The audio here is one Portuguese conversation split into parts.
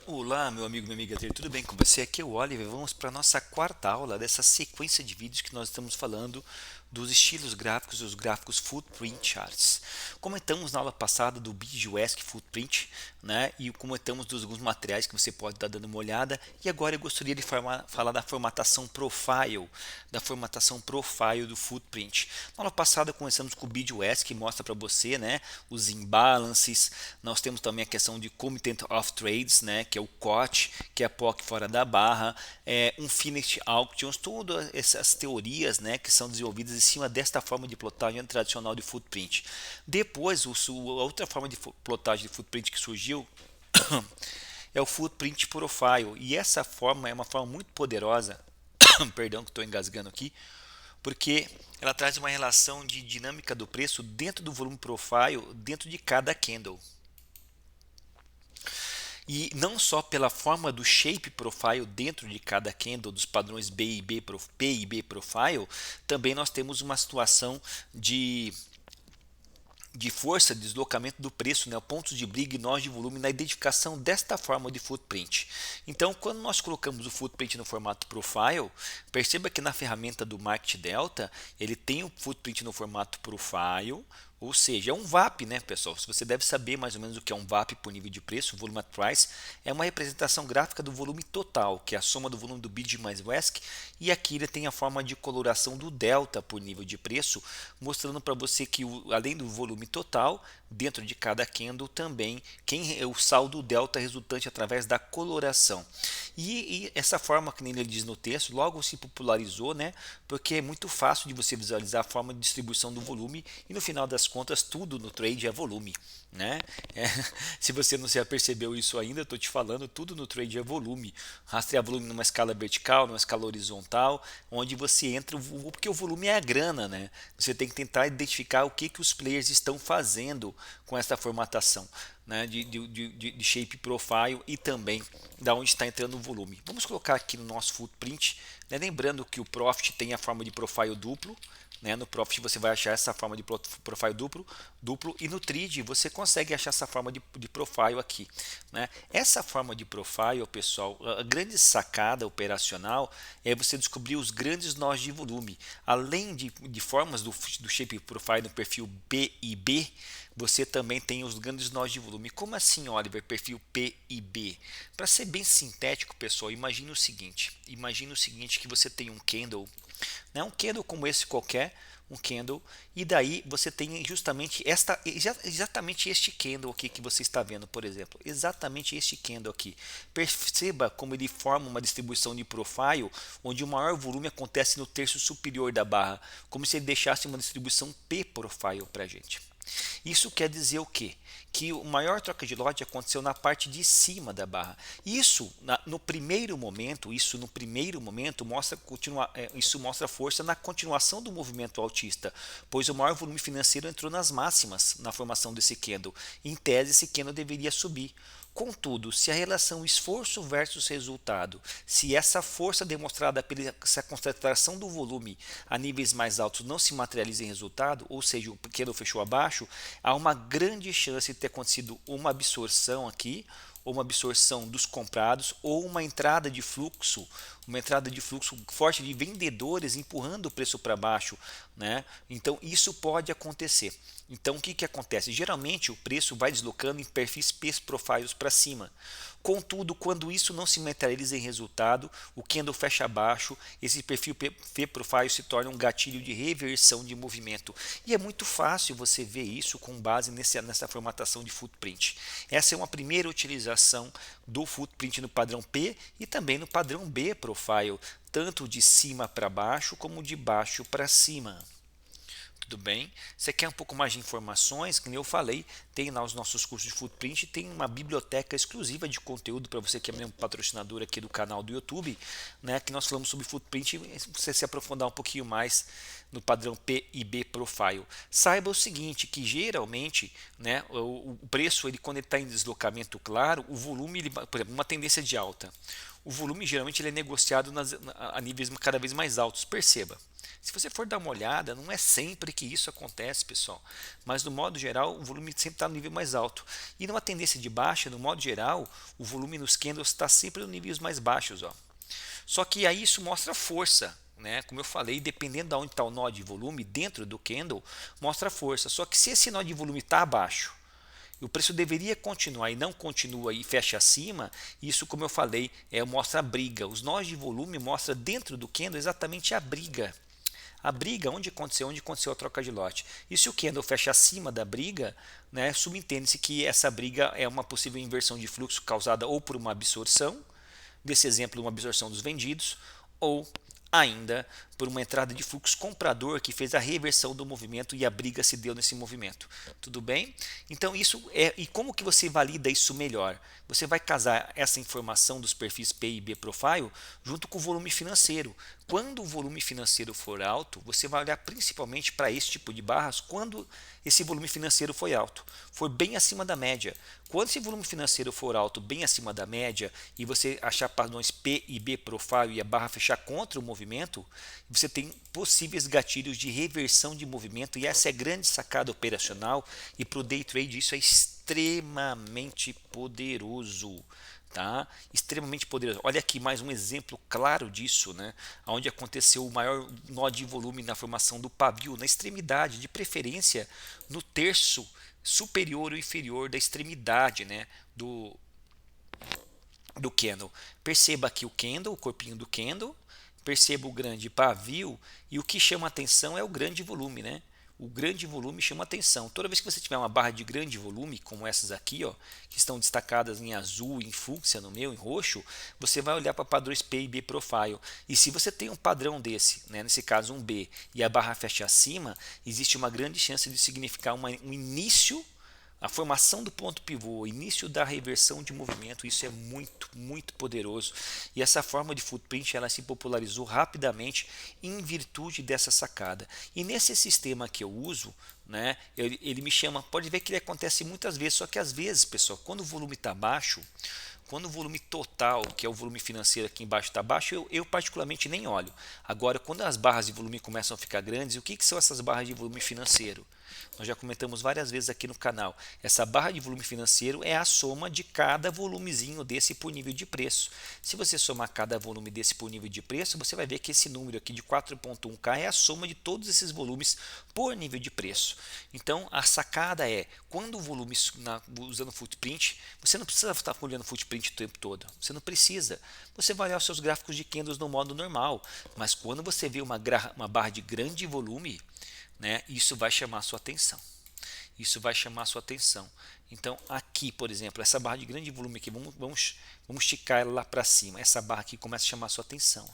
Olá, meu amigo, minha amiga, tudo bem com você? Aqui é o Oliver. Vamos para a nossa quarta aula dessa sequência de vídeos que nós estamos falando dos estilos gráficos e os gráficos Footprint Charts. Comentamos na aula passada do BGWASC Footprint, né? E comentamos dos alguns materiais que você pode estar dando uma olhada. E agora eu gostaria de falar da formatação profile do Footprint. Na aula passada começamos com o BGWASC, que mostra para você, né, os imbalances. Nós temos também a questão de Commitment of Trades, né, que é o COT, que é a POC fora da barra, um Finished Auctions, todas essas teorias, né, que são desenvolvidas em cima desta forma de plotagem tradicional de footprint. Depois, a outra forma de plotagem de footprint que surgiu é o Footprint Profile, e essa forma é uma forma muito poderosa, perdão que estou engasgando aqui, porque ela traz uma relação de dinâmica do preço dentro do volume profile, dentro de cada candle. E não só pela forma do shape profile dentro de cada candle, dos padrões B e B, P e B profile, também nós temos uma situação de força, de deslocamento do preço, né, pontos de briga e nós de volume na identificação desta forma de footprint. Então, quando nós colocamos o footprint no formato profile, perceba que na ferramenta do Market Delta, ele tem o footprint no formato profile, ou seja, é um VAP, né, pessoal? Você deve saber mais ou menos o que é um VAP por nível de preço. O volume at price é uma representação gráfica do volume total, que é a soma do volume do BID mais WASC, e aqui ele tem a forma de coloração do delta por nível de preço, mostrando para você que além do volume total, dentro de cada candle também quem é o saldo delta resultante através da coloração. E essa forma, que nem ele diz no texto, logo se popularizou, né? Porque é muito fácil de você visualizar a forma de distribuição do volume e no final das contas tudo no trade é volume, né? Se você não se apercebeu isso ainda, estou te falando, tudo no trade é volume. Rastrear volume numa escala vertical, numa escala horizontal, onde você entra, porque o volume é a grana, né? Você tem que tentar identificar o que os players estão fazendo com essa formatação, né, de shape profile e também da onde está entrando o volume. Vamos colocar aqui no nosso footprint, né, lembrando que o Profit tem a forma de profile duplo, né, no Profit você vai achar essa forma de profile duplo e no Trade você consegue achar essa forma de profile aqui, né. Essa forma de profile, pessoal, a grande sacada operacional é você descobrir os grandes nós de volume. Além de formas do shape profile no perfil P e B, você também tem os grandes nós de volume. Como assim, Oliver, perfil P e B? Para ser bem sintético, pessoal, imagine o seguinte, que você tem um candle, né, um candle como esse qualquer, um candle, e daí você tem justamente exatamente este candle aqui que você está vendo, por exemplo, exatamente este candle aqui. Perceba como ele forma uma distribuição de profile, onde o maior volume acontece no terço superior da barra, como se ele deixasse uma distribuição P profile para a gente. Isso quer dizer o quê? Que o maior troca de lote aconteceu na parte de cima da barra. No primeiro momento, isso mostra força na continuação do movimento altista, pois o maior volume financeiro entrou nas máximas na formação desse candle. Em tese, esse candle deveria subir. Contudo, se a relação esforço versus resultado, se essa força demonstrada pela essa concentração do volume a níveis mais altos não se materializa em resultado, ou seja, o candle fechou abaixo, há uma grande chance de ter acontecido uma absorção aqui, ou uma absorção dos comprados, ou uma entrada de fluxo forte de vendedores empurrando o preço para baixo, né? Então isso pode acontecer. Então o que acontece? Geralmente o preço vai deslocando em perfis P profiles para cima. Contudo, quando isso não se materializa em resultado, o candle fecha abaixo, esse perfil P profile se torna um gatilho de reversão de movimento. E é muito fácil você ver isso com base nessa formatação de footprint. Essa é uma primeira utilização do footprint no padrão P e também no padrão B profile, tanto de cima para baixo como de baixo para cima. Tudo bem? Você quer um pouco mais de informações? Como eu falei, tem lá os nossos cursos de footprint, tem uma biblioteca exclusiva de conteúdo para você que é um patrocinador aqui do canal do YouTube, né, que nós falamos sobre footprint, você se aprofundar um pouquinho mais no padrão P e B profile. Saiba o seguinte, que geralmente, né, o preço, quando ele está em deslocamento claro, o volume, por exemplo, uma tendência de alta. o volume geralmente ele é negociado a níveis cada vez mais altos. Perceba, se você for dar uma olhada, não é sempre que isso acontece, pessoal, mas no modo geral o volume sempre está no nível mais alto. E numa tendência de baixa, no modo geral, o volume nos candles está sempre nos níveis mais baixos. Ó. Só que aí isso mostra força. Né? Como eu falei, dependendo de onde está o nó de volume dentro do candle, mostra força. Só que se esse nó de volume está abaixo, e o preço deveria continuar e não continua e fecha acima, isso, como eu falei, mostra a briga. Os nós de volume mostram dentro do candle exatamente a briga. A briga, onde aconteceu a troca de lote. E se o candle fecha acima da briga, né, subentende-se que essa briga é uma possível inversão de fluxo causada ou por uma absorção, desse exemplo, uma absorção dos vendidos, ou ainda por uma entrada de fluxo comprador que fez a reversão do movimento e a briga se deu nesse movimento. Tudo bem? Então isso e como que você valida isso melhor? Você vai casar essa informação dos perfis P e B Profile junto com o volume financeiro. Quando o volume financeiro for alto, você vai olhar principalmente para esse tipo de barras quando esse volume financeiro foi alto, for bem acima da média. Quando esse volume financeiro for alto, bem acima da média, e você achar padrões P e B Profile e a barra fechar contra o movimento, você tem possíveis gatilhos de reversão de movimento, e essa é a grande sacada operacional, e para o day trade isso é extremamente poderoso. Tá? Extremamente poderoso. Olha aqui mais um exemplo claro disso, né? Onde aconteceu o maior nó de volume na formação do pavio, na extremidade, de preferência no terço superior ou inferior da extremidade, né? do candle. Perceba aqui o candle, o corpinho do candle, perceba o grande pavio, e o que chama atenção é o grande volume, né? O grande volume chama atenção. Toda vez que você tiver uma barra de grande volume, como essas aqui, ó, que estão destacadas em azul, em fúcsia no meu, em roxo, você vai olhar para padrões P e B Profile. E se você tem um padrão desse, né, nesse caso um B, e a barra fecha acima, existe uma grande chance de significar um início, a formação do ponto pivô, o início da reversão de movimento. Isso é muito, muito poderoso. E essa forma de footprint ela se popularizou rapidamente em virtude dessa sacada. E nesse sistema que eu uso, né, ele me chama, pode ver que ele acontece muitas vezes, só que às vezes, pessoal, quando o volume está baixo, quando o volume total, que é o volume financeiro aqui embaixo está baixo, eu particularmente nem olho. Agora, quando as barras de volume começam a ficar grandes, o que são essas barras de volume financeiro? Nós já comentamos várias vezes aqui no canal. Essa barra de volume financeiro é a soma de cada volumezinho desse por nível de preço. Se você somar cada volume desse por nível de preço, você vai ver que esse número aqui de 4.1K é a soma de todos esses volumes por nível de preço. Então, a sacada é, quando o volume, usando footprint, você não precisa estar olhando footprint o tempo todo. Você não precisa. Você vai olhar os seus gráficos de candles no modo normal. Mas quando você vê uma barra de grande volume, né, isso vai chamar a sua atenção. Isso vai chamar a sua atenção. Então, aqui, por exemplo, essa barra de grande volume aqui, vamos esticar ela lá para cima. Essa barra aqui começa a chamar a sua atenção.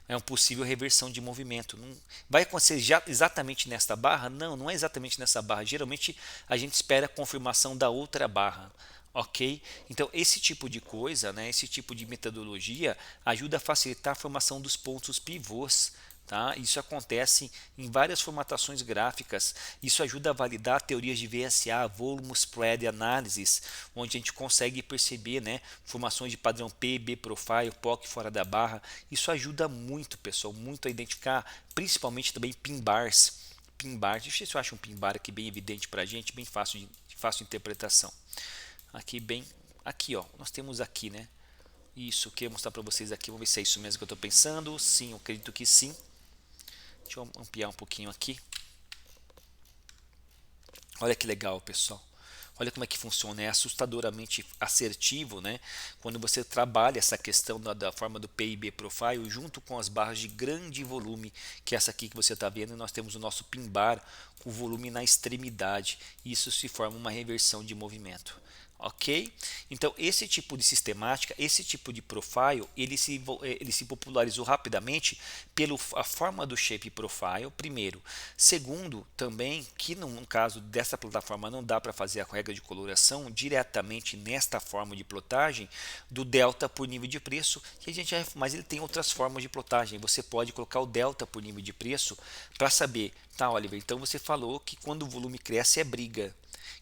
É uma possível reversão de movimento. Não vai acontecer exatamente nesta barra? Não, não é exatamente nessa barra. Geralmente a gente espera a confirmação da outra barra. Ok? Então, esse tipo de coisa, né, esse tipo de metodologia ajuda a facilitar a formação dos pontos pivôs. Tá? Isso acontece em várias formatações gráficas. Isso ajuda a validar teorias de VSA, Volume Spread Analysis, onde a gente consegue perceber, né, formações de padrão P, B Profile, POC fora da barra. Isso ajuda muito, pessoal, muito a identificar, principalmente também pin bars. Deixa eu ver se eu acho um pin bar aqui bem evidente para a gente, bem fácil de interpretação. Aqui, ó, nós temos aqui, né? Isso, queria mostrar para vocês aqui, vamos ver se é isso mesmo que eu estou pensando. Sim, eu acredito que sim. Deixa eu ampliar um pouquinho aqui. Olha que legal, pessoal. Olha como é que funciona, é assustadoramente assertivo, né? Quando você trabalha essa questão da forma do PIB Profile junto com as barras de grande volume, que é essa aqui que você está vendo, e nós temos o nosso pin bar com o volume na extremidade. Isso se forma uma reversão de movimento. Ok? Então, esse tipo de sistemática, esse tipo de profile, ele se popularizou rapidamente pela forma do shape profile, primeiro. Segundo, também, que no caso dessa plataforma não dá para fazer a regra de coloração diretamente nesta forma de plotagem do delta por nível de preço, que a gente mas ele tem outras formas de plotagem. Você pode colocar o delta por nível de preço para saber, tá, Oliver? Então você falou que quando o volume cresce é briga.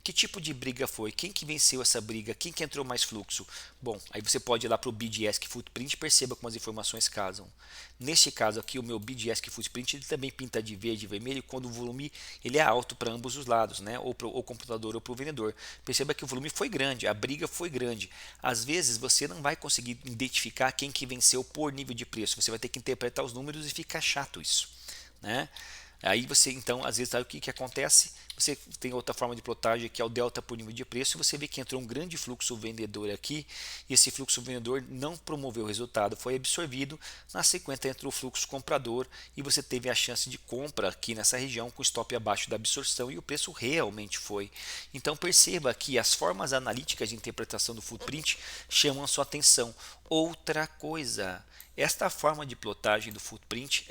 Que tipo de briga foi? Quem que venceu essa briga? Quem que entrou mais fluxo? Bom, aí você pode ir lá para o BidAsk Footprint e perceba como as informações casam. Neste caso aqui, o meu BidAsk Footprint ele também pinta de verde e vermelho quando o volume ele é alto para ambos os lados, né? Ou para o computador ou para o vendedor. Perceba que o volume foi grande, a briga foi grande. Às vezes você não vai conseguir identificar quem que venceu por nível de preço. Você vai ter que interpretar os números e fica chato isso, né? Aí você, então, às vezes, sabe o que acontece? Você tem outra forma de plotagem que é o delta por nível de preço. E você vê que entrou um grande fluxo vendedor aqui. E esse fluxo vendedor não promoveu o resultado, foi absorvido. Na sequência entrou o fluxo comprador e você teve a chance de compra aqui nessa região com stop abaixo da absorção e o preço realmente foi. Então perceba que as formas analíticas de interpretação do footprint chamam a sua atenção. Outra coisa. Esta forma de plotagem do footprint,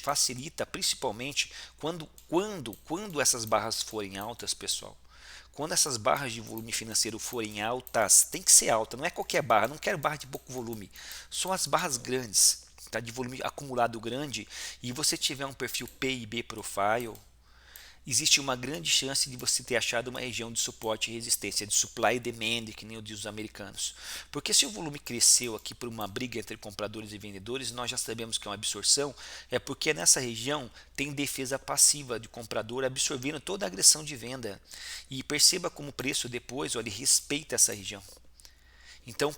facilita principalmente quando essas barras forem altas, pessoal. Quando essas barras de volume financeiro forem altas, tem que ser alta, não é qualquer barra, não quero barra de pouco volume, só as barras grandes, tá, de volume acumulado grande, e você tiver um perfil PIB Profile, existe uma grande chance de você ter achado uma região de suporte e resistência, de supply e demand, que nem o diz os americanos. Porque se o volume cresceu aqui por uma briga entre compradores e vendedores, nós já sabemos que é uma absorção, é porque nessa região tem defesa passiva de comprador absorvendo toda a agressão de venda. E perceba como o preço depois, olha, ele respeita essa região. Então,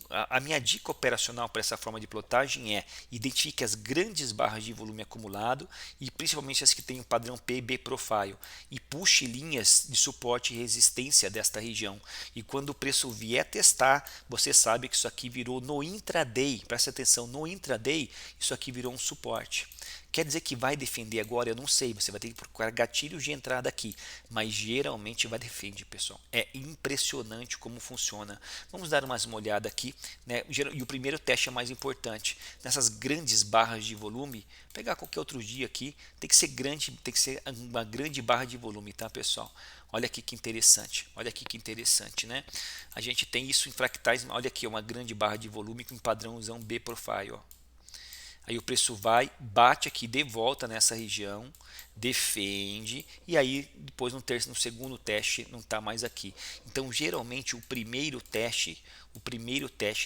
a minha dica operacional para essa forma de plotagem é: identifique as grandes barras de volume acumulado e principalmente as que têm o padrão PB Profile e puxe linhas de suporte e resistência desta região. E quando o preço vier testar, você sabe que isso aqui virou no intraday. Preste atenção, no intraday isso aqui virou um suporte. Quer dizer que vai defender agora? Eu não sei, você vai ter que procurar gatilhos de entrada aqui, mas geralmente vai defender, pessoal. É impressionante como funciona. Vamos dar uma olhada aqui, né? E o primeiro teste é mais importante. Nessas grandes barras de volume, pegar qualquer outro dia aqui, tem que ser grande, tem que ser uma grande barra de volume, tá, pessoal? Olha aqui que interessante, né? A gente tem isso em fractais, olha aqui, uma grande barra de volume com padrãozão B Profile, ó. Aí o preço vai, bate aqui de volta nessa região, defende e aí depois no segundo teste não está mais aqui. Então geralmente o primeiro teste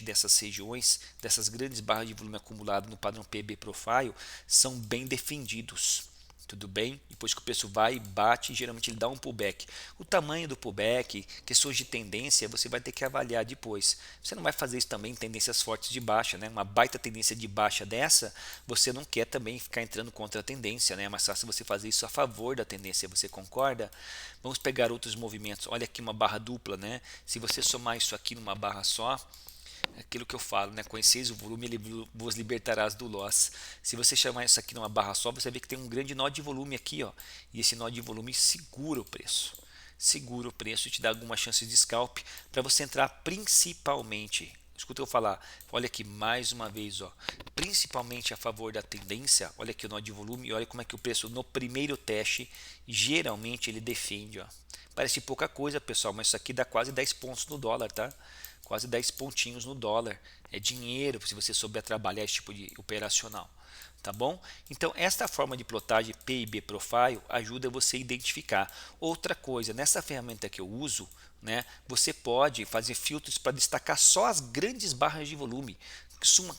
dessas regiões, dessas grandes barras de volume acumulado no padrão PB Profile, são bem defendidos. Tudo bem? Depois que o preço vai, bate, geralmente ele dá um pullback. O tamanho do pullback, questões de tendência, você vai ter que avaliar depois. Você não vai fazer isso também em tendências fortes de baixa, né? Uma baita tendência de baixa dessa, você não quer também ficar entrando contra a tendência, né? É mais fácil você fazer isso a favor da tendência, você concorda? Vamos pegar outros movimentos. Olha aqui uma barra dupla, né? Se você somar isso aqui numa barra só, aquilo que eu falo, né? Conheceis o volume, ele vos libertarás do loss. Se você chamar isso aqui numa barra só, você vê que tem um grande nó de volume aqui, ó. E esse nó de volume segura o preço. Segura o preço e te dá alguma chance de scalp para você entrar principalmente. Escuta eu falar, olha aqui mais uma vez, ó, principalmente a favor da tendência. Olha aqui o nó de volume e olha como é que o preço no primeiro teste geralmente ele defende, ó. Parece pouca coisa, pessoal, mas isso aqui dá quase 10 pontos no dólar, tá? Quase 10 pontinhos no dólar. É dinheiro se você souber trabalhar esse tipo de operacional. Tá bom? Então, esta forma de plotagem PIB Profile ajuda você a identificar. Outra coisa, nessa ferramenta que eu uso, né, você pode fazer filtros para destacar só as grandes barras de volume.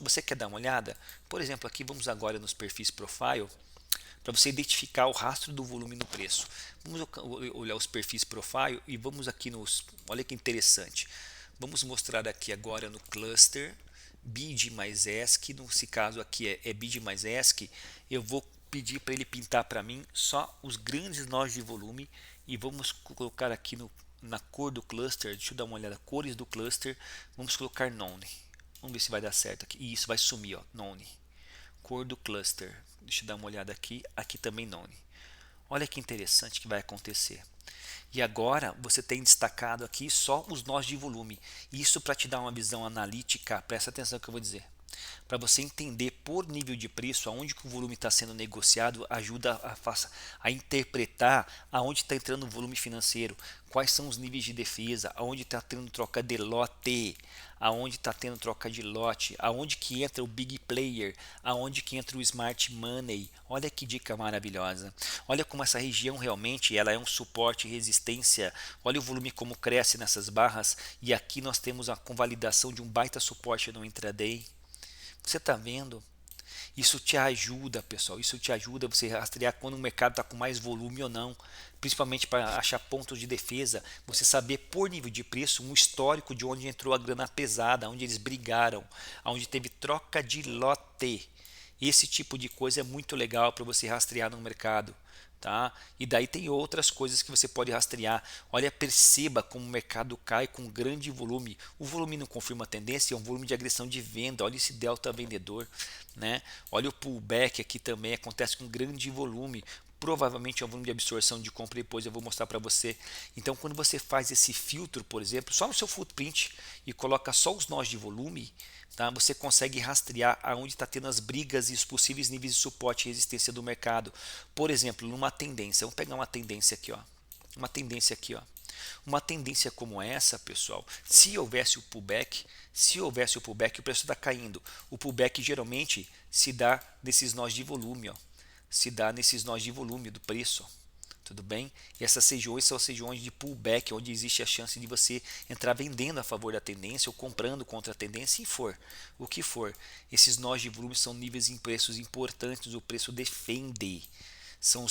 Você quer dar uma olhada? Por exemplo, aqui vamos agora nos perfis Profile, para você identificar o rastro do volume no preço. Vamos olhar os perfis Profile e vamos aqui nos... Olha que interessante. Vamos mostrar aqui agora no cluster BID mais ESC, nesse caso aqui é BID mais ESC, eu vou pedir para ele pintar para mim só os grandes nós de volume e vamos colocar aqui na cor do cluster, deixa eu dar uma olhada, cores do cluster, vamos colocar None, vamos ver se vai dar certo aqui, e isso vai sumir, ó, None, cor do cluster, deixa eu dar uma olhada aqui, aqui também None, olha que interessante que vai acontecer. E agora você tem destacado aqui só os nós de volume. Isso para te dar uma visão analítica, presta atenção no que eu vou dizer. para você entender por nível de preço aonde que o volume está sendo negociado, ajuda a interpretar aonde está entrando o volume financeiro, quais são os níveis de defesa, aonde está tendo troca de lote, aonde está tendo troca de lote, aonde que entra o big player, aonde que entra o smart money. Olha que dica maravilhosa. Olha como essa região realmente ela é um suporte e resistência. Olha o volume como cresce nessas barras, e aqui nós temos a convalidação de um baita suporte no intraday. Você está vendo? Isso te ajuda, pessoal. Isso te ajuda a você rastrear quando o mercado está com mais volume ou não. Principalmente para achar pontos de defesa. Você saber por nível de preço um histórico de onde entrou a grana pesada, onde eles brigaram, onde teve troca de lote. Esse tipo de coisa é muito legal para você rastrear no mercado. Tá? E daí tem outras coisas que você pode rastrear. Olha, perceba como o mercado cai com grande volume. O volume não confirma a tendência, é um volume de agressão de venda. Olha esse delta vendedor, né? Olha o pullback aqui também, acontece com grande volume. Provavelmente é um volume de absorção de compra, depois eu vou mostrar para você. Então, quando você faz esse filtro, por exemplo, só no seu footprint e coloca só os nós de volume, tá? Você consegue rastrear aonde está tendo as brigas e os possíveis níveis de suporte e resistência do mercado. Por exemplo, numa tendência, vamos pegar uma tendência aqui, ó. Uma tendência aqui, ó. Uma tendência como essa, pessoal, se houvesse o pullback, o preço está caindo. O pullback geralmente se dá nesses nós de volume, ó. Se dá nesses nós de volume do preço. Tudo bem? E essas regiões são as regiões de pullback, onde existe a chance de você entrar vendendo a favor da tendência ou comprando contra a tendência, e for o que for. Esses nós de volume são níveis em preços importantes, o preço defende. São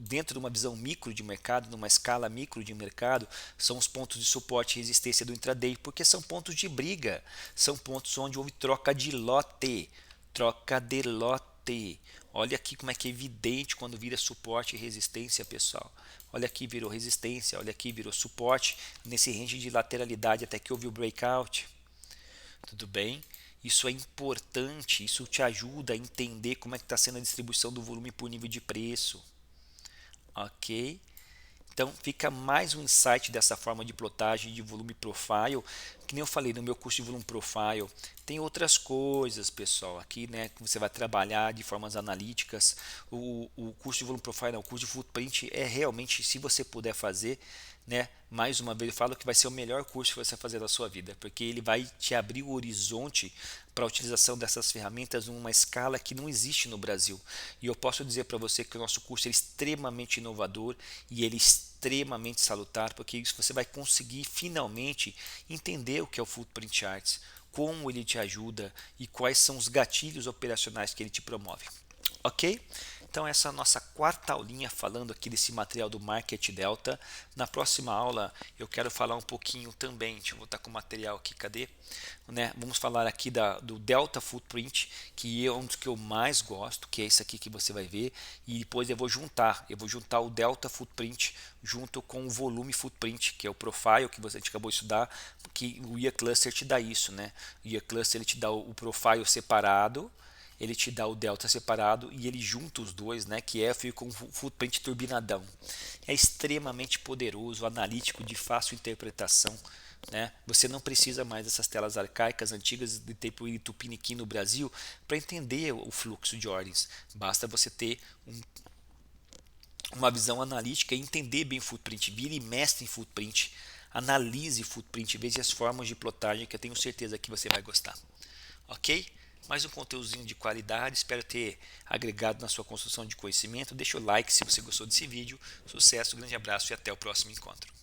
dentro de uma visão micro de mercado, numa escala micro de mercado, são os pontos de suporte e resistência do intraday, porque são pontos de briga, são pontos onde houve troca de lote. Troca de lote. Olha aqui como é que é evidente quando vira suporte e resistência, pessoal. Olha aqui, virou resistência, olha aqui, virou suporte nesse range de lateralidade até que houve o breakout. Tudo bem? Isso é importante, isso te ajuda a entender como é que está sendo a distribuição do volume por nível de preço. Ok? Então fica mais um insight dessa forma de plotagem de volume profile, que nem eu falei no meu curso de volume profile. Tem outras coisas, pessoal, aqui, né, que você vai trabalhar de formas analíticas. O curso de volume profile, não, o curso de footprint é realmente, se você puder fazer, né, mais uma vez eu falo que vai ser o melhor curso que você vai fazer da sua vida, porque ele vai te abrir o horizonte para a utilização dessas ferramentas numa escala que não existe no Brasil. E eu posso dizer para você que o nosso curso é extremamente inovador e ele é extremamente salutar, porque isso você vai conseguir finalmente entender o que é o Footprint Charts, como ele te ajuda e quais são os gatilhos operacionais que ele te promove. Ok? Então essa é a nossa quarta aulinha falando aqui desse material do Market Delta. Na próxima aula eu quero falar um pouquinho também, deixa eu voltar com o material aqui, cadê? Né? Vamos falar aqui do Delta Footprint, que é um dos que eu mais gosto, que é esse aqui que você vai ver, e depois eu vou juntar o Delta Footprint junto com o Volume Footprint, que é o Profile que a gente acabou de estudar, que o IA Cluster te dá isso, né? O IA Cluster ele te dá o Profile separado, ele te dá o delta separado e ele junta os dois, né, que é fica com um footprint turbinadão. É extremamente poderoso, analítico, de fácil interpretação, né? Você não precisa mais dessas telas arcaicas antigas de tempo Tupiniquim no Brasil para entender o fluxo de ordens. Basta você ter uma visão analítica e entender bem o footprint. Vire mestre em footprint, analise footprint, veja as formas de plotagem que eu tenho certeza que você vai gostar. Ok? Mais um conteúdozinho de qualidade, espero ter agregado na sua construção de conhecimento. Deixa o like se você gostou desse vídeo. Sucesso, grande abraço e até o próximo encontro.